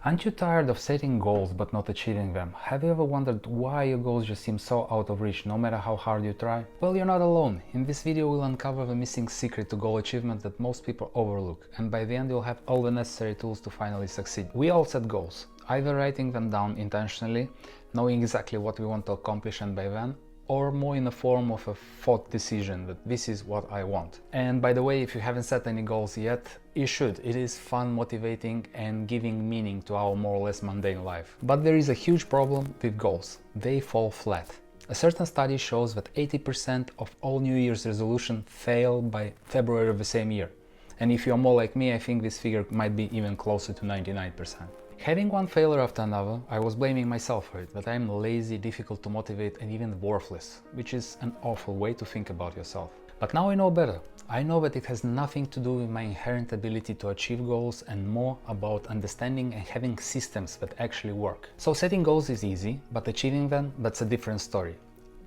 Aren't you tired of setting goals but not achieving them? Have you ever wondered why your goals just seem so out of reach no matter how hard you try? Well, you're not alone. In this video we'll uncover the missing secret to goal achievement that most people overlook, and by the end you'll have all the necessary tools to finally succeed. We all set goals, either writing them down intentionally, knowing exactly what we want to accomplish and by when, or more in the form of a thought decision that this is what I want. And by the way, if you haven't set any goals yet, you should. It is fun, motivating and giving meaning to our more or less mundane life. But there is a huge problem with goals. They fall flat. A certain study shows that 80% of all New Year's resolutions fail by February of the same year. And if you're more like me, I think this figure might be even closer to 99%. Having one failure after another, I was blaming myself for it, that I'm lazy, difficult to motivate and even worthless, which is an awful way to think about yourself. But now I know better. I know that it has nothing to do with my inherent ability to achieve goals and more about understanding and having systems that actually work. So setting goals is easy, but achieving them, that's a different story.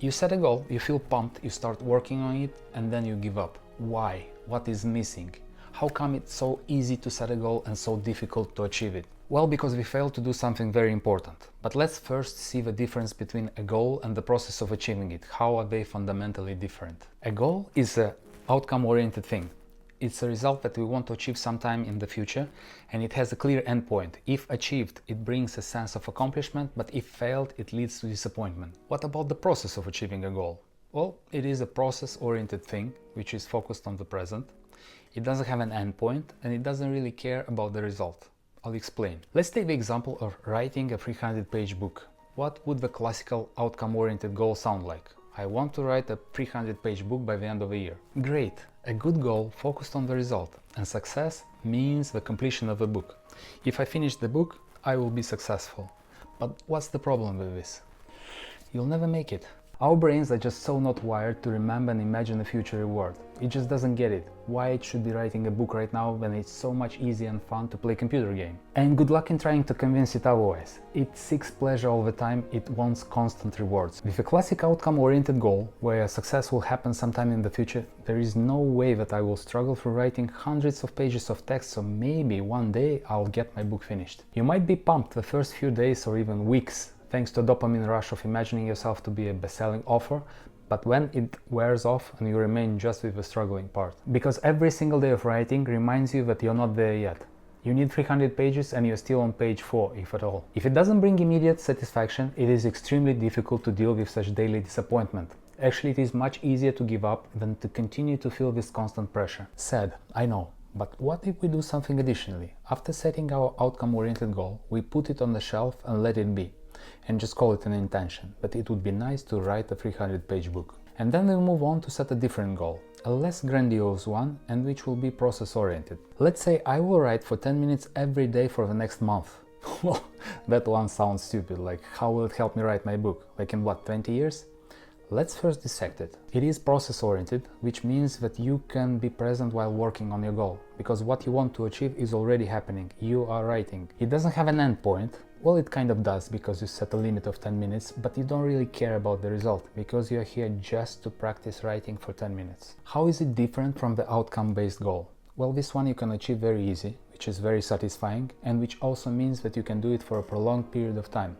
You set a goal, you feel pumped, you start working on it, and then you give up. Why? What is missing? How come it's so easy to set a goal and so difficult to achieve it? Well, because we failed to do something very important. But let's first see the difference between a goal and the process of achieving it. How are they fundamentally different? A goal is an outcome-oriented thing. It's a result that we want to achieve sometime in the future, and it has a clear endpoint. If achieved, it brings a sense of accomplishment, but if failed, it leads to disappointment. What about the process of achieving a goal? Well, it is a process-oriented thing, which is focused on the present. It doesn't have an endpoint, and it doesn't really care about the result. I'll explain. Let's take the example of writing a 300-page book. What would the classical outcome-oriented goal sound like? I want to write a 300-page book by the end of the year. Great! A good goal focused on the result, and success means the completion of the book. If I finish the book, I will be successful. But what's the problem with this? You'll never make it. Our brains are just so not wired to remember and imagine a future reward. It just doesn't get it. Why it should be writing a book right now when it's so much easier and fun to play a computer game. And good luck in trying to convince it otherwise. It seeks pleasure all the time, it wants constant rewards. With a classic outcome-oriented goal, where success will happen sometime in the future, there is no way that I will struggle through writing hundreds of pages of text, so maybe one day I'll get my book finished. You might be pumped the first few days or even weeks, thanks to a dopamine rush of imagining yourself to be a best-selling author, but when it wears off and you remain just with the struggling part. Because every single day of writing reminds you that you're not there yet. You need 300 pages and you're still on page 4, if at all. If it doesn't bring immediate satisfaction, it is extremely difficult to deal with such daily disappointment. Actually, it is much easier to give up than to continue to feel this constant pressure. Sad, I know. But what if we do something additionally? After setting our outcome-oriented goal, we put it on the shelf and let it be. And just call it an intention, but it would be nice to write a 300-page book. And then we'll move on to set a different goal, a less grandiose one, and which will be process-oriented. Let's say I will write for 10 minutes every day for the next month. Well, that one sounds stupid, like how will it help me write my book? Like in what, 20 years? Let's first dissect it. It is process-oriented, which means that you can be present while working on your goal, because what you want to achieve is already happening. You are writing. It doesn't have an endpoint. Well, it kind of does, because you set a limit of 10 minutes, but you don't really care about the result, because you're here just to practice writing for 10 minutes. How is it different from the outcome-based goal? Well, this one you can achieve very easy, which is very satisfying, and which also means that you can do it for a prolonged period of time.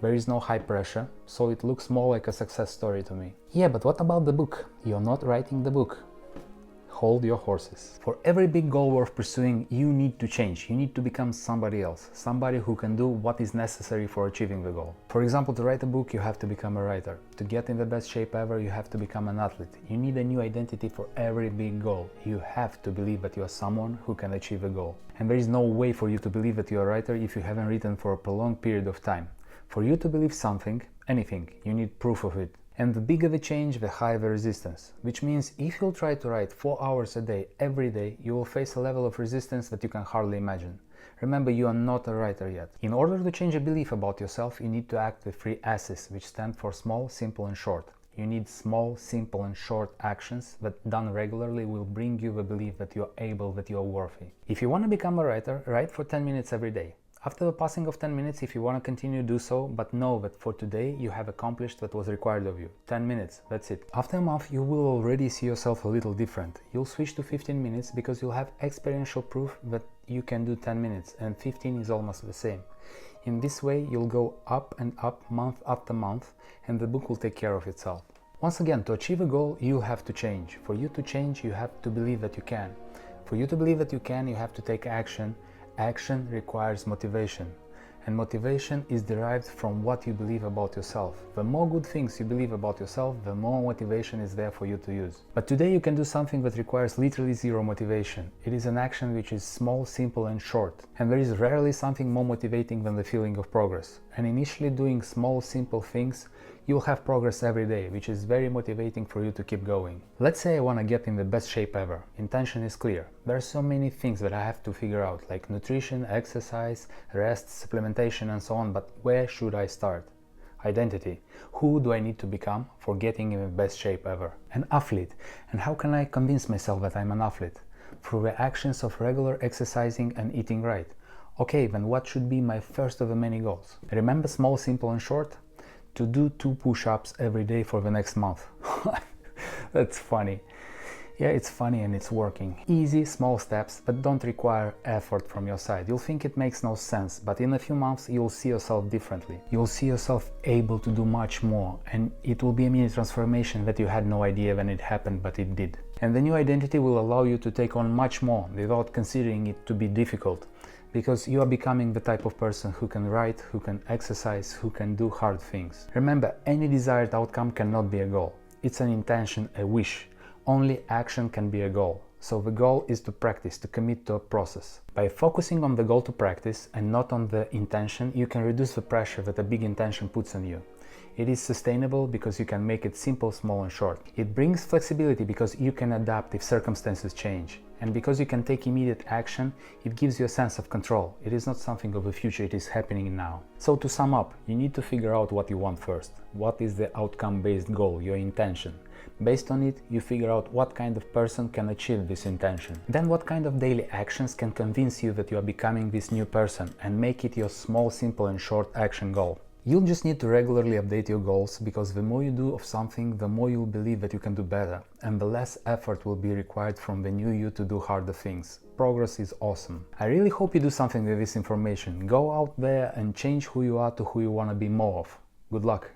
There is no high pressure, so it looks more like a success story to me. Yeah, but what about the book? You're not writing the book. Hold your horses. For every big goal worth pursuing, you need to change. You need to become somebody else, somebody who can do what is necessary for achieving the goal. For example, to write a book, you have to become a writer. To get in the best shape ever, you have to become an athlete. You need a new identity for every big goal. You have to believe that you are someone who can achieve a goal. And there is no way for you to believe that you are a writer if you haven't written for a prolonged period of time. For you to believe something, anything, you need proof of it. And the bigger the change, the higher the resistance. Which means if you'll try to write 4 hours a day, every day, you will face a level of resistance that you can hardly imagine. Remember, you are not a writer yet. In order to change a belief about yourself, you need to act with 3 S's, which stand for small, simple and short. You need small, simple and short actions that done regularly will bring you the belief that you are able, that you are worthy. If you want to become a writer, write for 10 minutes every day. After the passing of 10 minutes, if you want to continue, do so, but know that for today you have accomplished what was required of you. 10 minutes, that's it. After a month, you will already see yourself a little different. You'll switch to 15 minutes because you'll have experiential proof that you can do 10 minutes, and 15 is almost the same. In this way, you'll go up and up month after month, and the book will take care of itself. Once again, to achieve a goal, you have to change. For you to change, you have to believe that you can. For you to believe that you can, you have to take action. Action requires motivation. And motivation is derived from what you believe about yourself. The more good things you believe about yourself, the more motivation is there for you to use. But today you can do something that requires literally zero motivation. It is an action which is small, simple and short. And there is rarely something more motivating than the feeling of progress. And initially doing small, simple things, you'll have progress every day, which is very motivating for you to keep going. Let's say I want to get in the best shape ever. Intention is clear. There are so many things that I have to figure out, like nutrition, exercise, rest, supplementation and so on, but where should I start? Identity. Who do I need to become for getting in the best shape ever? An athlete. And how can I convince myself that I'm an athlete? Through the actions of regular exercising and eating right. Okay, then what should be my first of the many goals? Remember small, simple and short? To do 2 push-ups every day for the next month. That's funny. Yeah, it's funny and it's working. Easy, small steps, but don't require effort from your side. You'll think it makes no sense, but in a few months you'll see yourself differently. You'll see yourself able to do much more, and it will be a mini transformation that you had no idea when it happened, but it did. And the new identity will allow you to take on much more without considering it to be difficult. Because you are becoming the type of person who can write, who can exercise, who can do hard things. Remember, any desired outcome cannot be a goal. It's an intention, a wish. Only action can be a goal. So the goal is to practice, to commit to a process. By focusing on the goal to practice and not on the intention, you can reduce the pressure that a big intention puts on you. It is sustainable because you can make it simple, small and short. It brings flexibility because you can adapt if circumstances change. And because you can take immediate action, it gives you a sense of control. It is not something of the future, it is happening now. So to sum up, you need to figure out what you want first. What is the outcome-based goal, your intention? Based on it, you figure out what kind of person can achieve this intention. Then what kind of daily actions can convince you that you are becoming this new person and make it your small, simple and short action goal. You'll just need to regularly update your goals, because the more you do of something, the more you'll believe that you can do better, and the less effort will be required from the new you to do harder things. Progress is awesome. I really hope you do something with this information. Go out there and change who you are to who you want to be more of. Good luck!